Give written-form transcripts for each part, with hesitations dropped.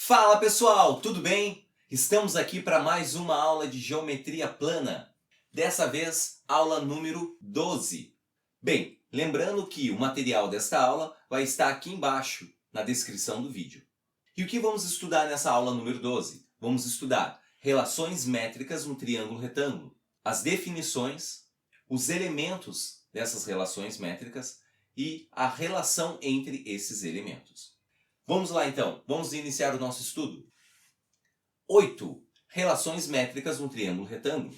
Fala pessoal, tudo bem? Estamos aqui para mais uma aula de geometria plana. Dessa vez, aula número 12. Bem, lembrando que o material desta aula vai estar aqui embaixo, na descrição do vídeo. E o que vamos estudar nessa aula número 12? Vamos estudar relações métricas no triângulo retângulo, as definições, os elementos dessas relações métricas e a relação entre esses elementos. Vamos lá então, vamos iniciar o nosso estudo. 8. Relações métricas no triângulo retângulo.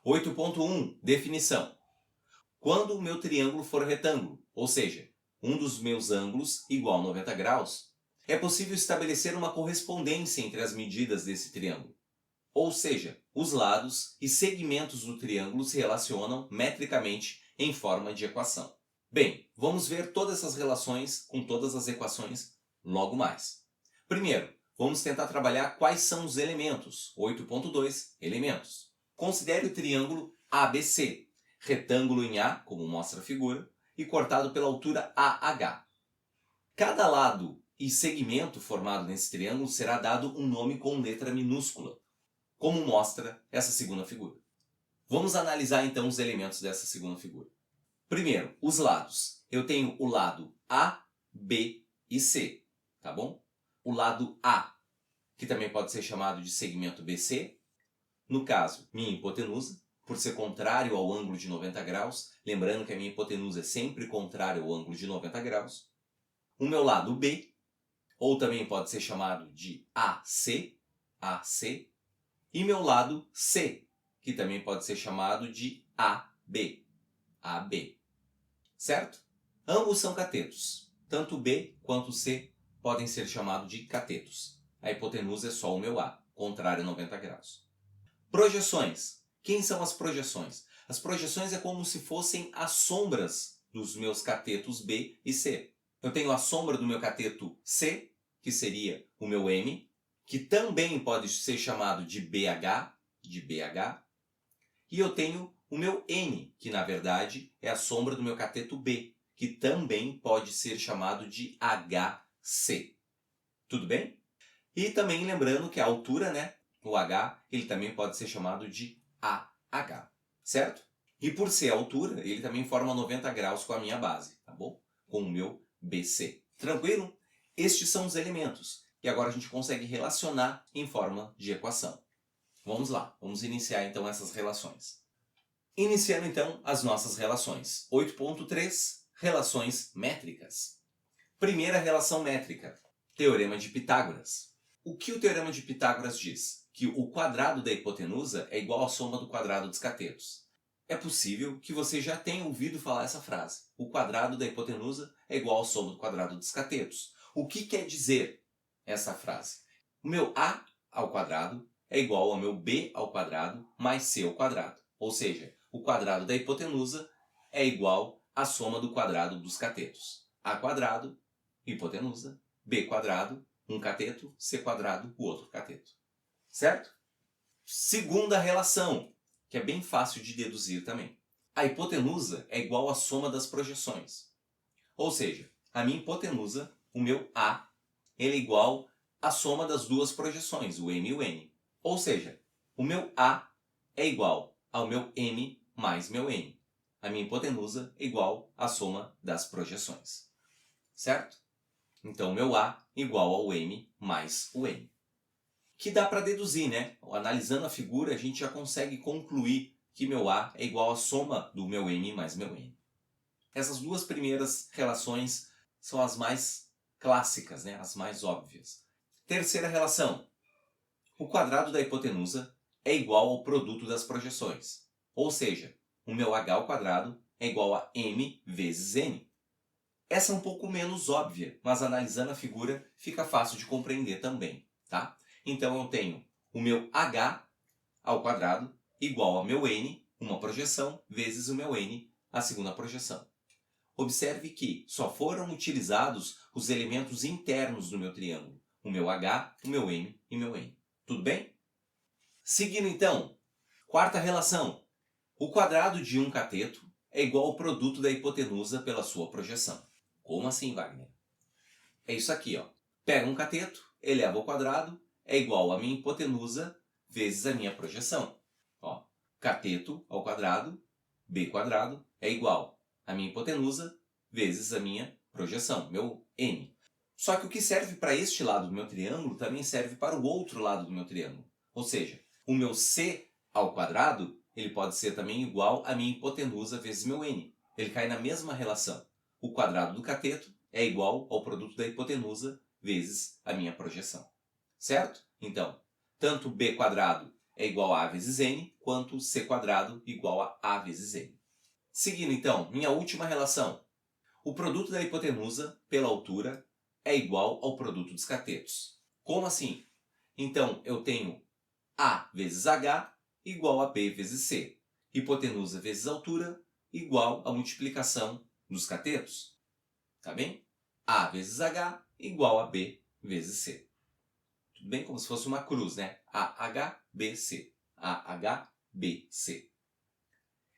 8.1. Definição. Quando o meu triângulo for retângulo, ou seja, um dos meus ângulos igual a 90 graus, é possível estabelecer uma correspondência entre as medidas desse triângulo. Ou seja, os lados e segmentos do triângulo se relacionam metricamente em forma de equação. Bem, vamos ver todas essas relações com todas as equações logo mais. Primeiro, vamos tentar trabalhar quais são os elementos. 8.2, elementos. Considere o triângulo ABC, retângulo em A, como mostra a figura, e cortado pela altura AH. Cada lado e segmento formado nesse triângulo será dado um nome com letra minúscula, como mostra essa segunda figura. Vamos analisar então os elementos dessa segunda figura. Primeiro, os lados. Eu tenho o lado A, B e C. Tá bom? O lado A, que também pode ser chamado de segmento BC, no caso, minha hipotenusa, por ser contrário ao ângulo de 90 graus, lembrando que a minha hipotenusa é sempre contrária ao ângulo de 90 graus. O meu lado B, ou também pode ser chamado de AC, e meu lado C, que também pode ser chamado de AB, certo? Ambos são catetos, tanto B quanto C podem ser chamados de catetos. A hipotenusa é só o meu A, contrário a 90 graus. Projeções. Quem são as projeções? As projeções é como se fossem as sombras dos meus catetos B e C. Eu tenho a sombra do meu cateto C, que seria o meu M, que também pode ser chamado de BH, e eu tenho o meu N, que na verdade é a sombra do meu cateto B, que também pode ser chamado de HC. Tudo bem? E também lembrando que a altura, o H, ele também pode ser chamado de AH, certo? E por ser a altura, ele também forma 90 graus com a minha base, tá bom? Com o meu BC. Tranquilo? Estes são os elementos. E agora a gente consegue relacionar em forma de equação. Vamos lá, vamos iniciar então essas relações. Iniciando então as nossas relações. 8.3, relações métricas. Primeira relação métrica, Teorema de Pitágoras. O que o Teorema de Pitágoras diz? Que o quadrado da hipotenusa é igual à soma do quadrado dos catetos. É possível que você já tenha ouvido falar essa frase. O quadrado da hipotenusa é igual à soma do quadrado dos catetos. O que quer dizer essa frase? O meu A ao quadrado é igual ao meu B ao quadrado mais C ao quadrado. Ou seja, o quadrado da hipotenusa é igual à soma do quadrado dos catetos. A quadrado, hipotenusa, B quadrado, um cateto, C quadrado, o outro cateto. Certo? Segunda relação, que é bem fácil de deduzir também. A hipotenusa é igual à soma das projeções. Ou seja, a minha hipotenusa, o meu A, ele é igual à soma das duas projeções, o M e o N. Ou seja, o meu A é igual ao meu M mais meu N. A minha hipotenusa é igual à soma das projeções. Certo? Então, o meu A é igual ao M mais o N. Que dá para deduzir, né? Analisando a figura, a gente já consegue concluir que meu A é igual à soma do meu M mais meu N. Essas duas primeiras relações são as mais clássicas, né? As mais óbvias. Terceira relação. O quadrado da hipotenusa é igual ao produto das projeções. Ou seja, o meu H ao quadrado é igual a M vezes N. Essa é um pouco menos óbvia, mas analisando a figura fica fácil de compreender também, tá? Então eu tenho o meu H ao quadrado igual ao meu N, uma projeção, vezes o meu N, a segunda projeção. Observe que só foram utilizados os elementos internos do meu triângulo, o meu H, o meu M e meu N. Tudo bem? Seguindo então, quarta relação. O quadrado de um cateto é igual ao produto da hipotenusa pela sua projeção. Como assim, Wagner? É isso aqui, ó. Pega um cateto, elevado ao quadrado é igual a minha hipotenusa vezes a minha projeção. Ó, cateto ao quadrado, b quadrado, é igual a minha hipotenusa vezes a minha projeção, meu n. Só que o que serve para este lado do meu triângulo também serve para o outro lado do meu triângulo. Ou seja, o meu c ao quadrado ele pode ser também igual a minha hipotenusa vezes meu n. Ele cai na mesma relação. O quadrado do cateto é igual ao produto da hipotenusa vezes a minha projeção. Certo? Então, tanto b quadrado é igual a vezes n, quanto c quadrado igual a vezes n. Seguindo então, minha última relação. O produto da hipotenusa pela altura é igual ao produto dos catetos. Como assim? Então, eu tenho a vezes h igual a b vezes c. Hipotenusa vezes altura igual a multiplicação dos catetos. Tá bem? A vezes h igual a b vezes c. Tudo bem? Como se fosse uma cruz, né? AH, BC. AH, BC.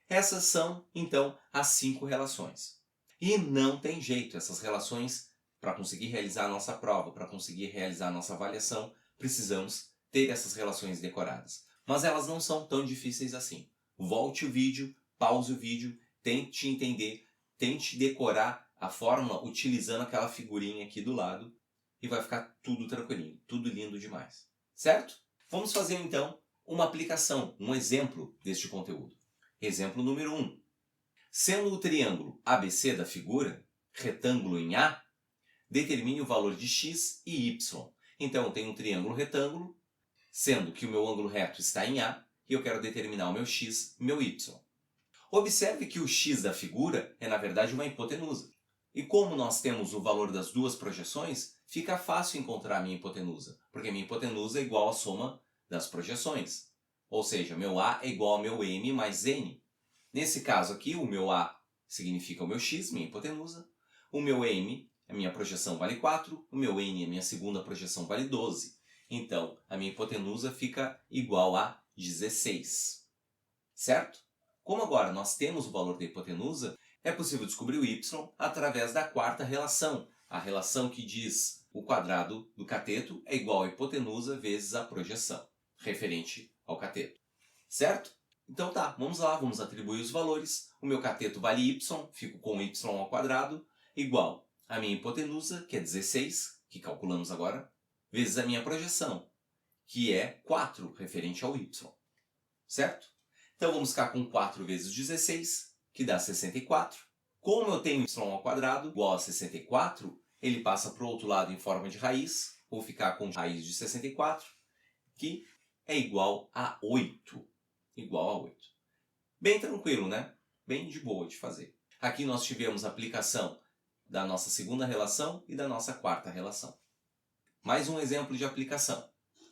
Essas são, então, as 5 relações. E não tem jeito, essas relações, para conseguir realizar a nossa prova, para conseguir realizar a nossa avaliação, precisamos ter essas relações decoradas. Mas elas não são tão difíceis assim. Volte o vídeo, pause o vídeo, tente entender, tente decorar a fórmula utilizando aquela figurinha aqui do lado e vai ficar tudo tranquilinho, tudo lindo demais. Certo? Vamos fazer então uma aplicação, um exemplo deste conteúdo. Exemplo número 1. Sendo o triângulo ABC da figura, retângulo em A, determine o valor de x e y. Então eu tenho um triângulo retângulo, sendo que o meu ângulo reto está em A, e eu quero determinar o meu x e meu y. Observe que o x da figura é na verdade uma hipotenusa. E como nós temos o valor das duas projeções, fica fácil encontrar a minha hipotenusa, porque a minha hipotenusa é igual à soma das projeções. Ou seja, meu A é igual ao meu M mais N. Nesse caso aqui, o meu A significa o meu x, minha hipotenusa. O meu M, a minha projeção vale 4. O meu N, a minha segunda projeção, vale 12. Então, a minha hipotenusa fica igual a 16. Certo? Como agora nós temos o valor da hipotenusa, é possível descobrir o y através da quarta relação. A relação que diz o quadrado do cateto é igual a hipotenusa vezes a projeção, referente ao cateto. Certo? Então tá, vamos lá, vamos atribuir os valores. O meu cateto vale y, fico com y ao quadrado, igual a minha hipotenusa, que é 16, que calculamos agora, vezes a minha projeção, que é 4, referente ao y. Certo? Então vamos ficar com 4 vezes 16, que dá 64. Como eu tenho y ao quadrado igual a 64, ele passa para o outro lado em forma de raiz. Vou ficar com raiz de 64, que é igual a 8. Igual a 8. Bem tranquilo, né? Bem de boa de fazer. Aqui nós tivemos a aplicação da nossa segunda relação e da nossa quarta relação. Mais um exemplo de aplicação.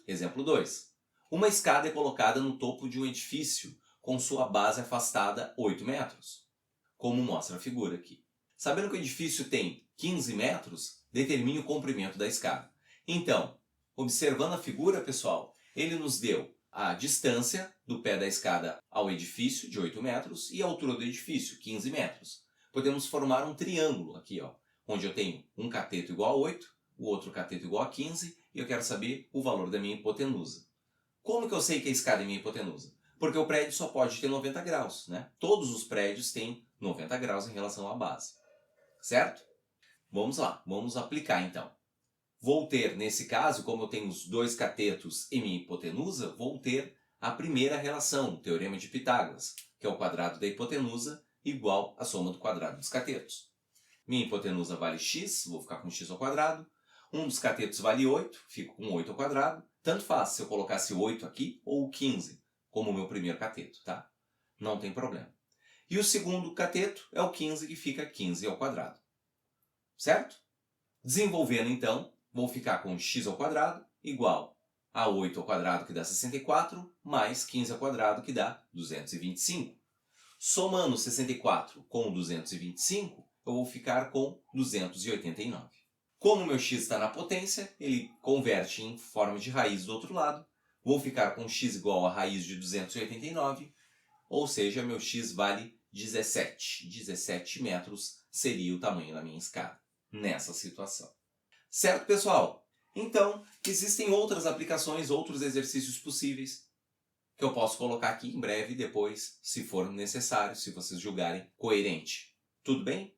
Exemplo 2. Uma escada é colocada no topo de um edifício com sua base afastada 8 metros, como mostra a figura aqui. Sabendo que o edifício tem 15 metros, determine o comprimento da escada. Então, observando a figura, pessoal, ele nos deu a distância do pé da escada ao edifício, de 8 metros, e a altura do edifício, 15 metros. Podemos formar um triângulo aqui, ó, onde eu tenho um cateto igual a 8, o outro cateto igual a 15, e eu quero saber o valor da minha hipotenusa. Como que eu sei que a escada é minha hipotenusa? Porque o prédio só pode ter 90 graus, né? Todos os prédios têm 90 graus em relação à base. Certo? Vamos lá, vamos aplicar então. Vou ter, nesse caso, como eu tenho os dois catetos e minha hipotenusa, vou ter a primeira relação, o teorema de Pitágoras, que é o quadrado da hipotenusa igual à soma do quadrado dos catetos. Minha hipotenusa vale x, vou ficar com x ao quadrado. Um dos catetos vale 8, fico com 8 ao quadrado. Tanto faz se eu colocasse 8 aqui ou 15, como o meu primeiro cateto, tá? Não tem problema. E o segundo cateto é o 15, que fica 15 ao quadrado. Certo? Desenvolvendo então, vou ficar com x ao quadrado igual a 8 ao quadrado, que dá 64, mais 15 ao quadrado, que dá 225. Somando 64 com 225, eu vou ficar com 289. Como o meu x está na potência, ele converte em forma de raiz do outro lado. Vou ficar com x igual a raiz de 289, ou seja, meu x vale 17. 17 metros seria o tamanho da minha escada nessa situação. Certo, pessoal? Então, existem outras aplicações, outros exercícios possíveis que eu posso colocar aqui em breve depois, se for necessário, se vocês julgarem coerente. Tudo bem?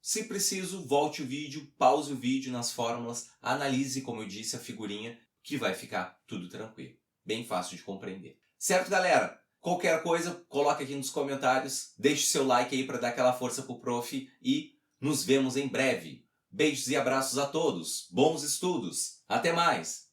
Se preciso, volte o vídeo, pause o vídeo nas fórmulas, analise, como eu disse, a figurinha, que vai ficar tudo tranquilo. Bem fácil de compreender. Certo, galera? Qualquer coisa, coloque aqui nos comentários, deixe seu like aí para dar aquela força pro prof e nos vemos em breve. Beijos e abraços a todos, bons estudos, até mais!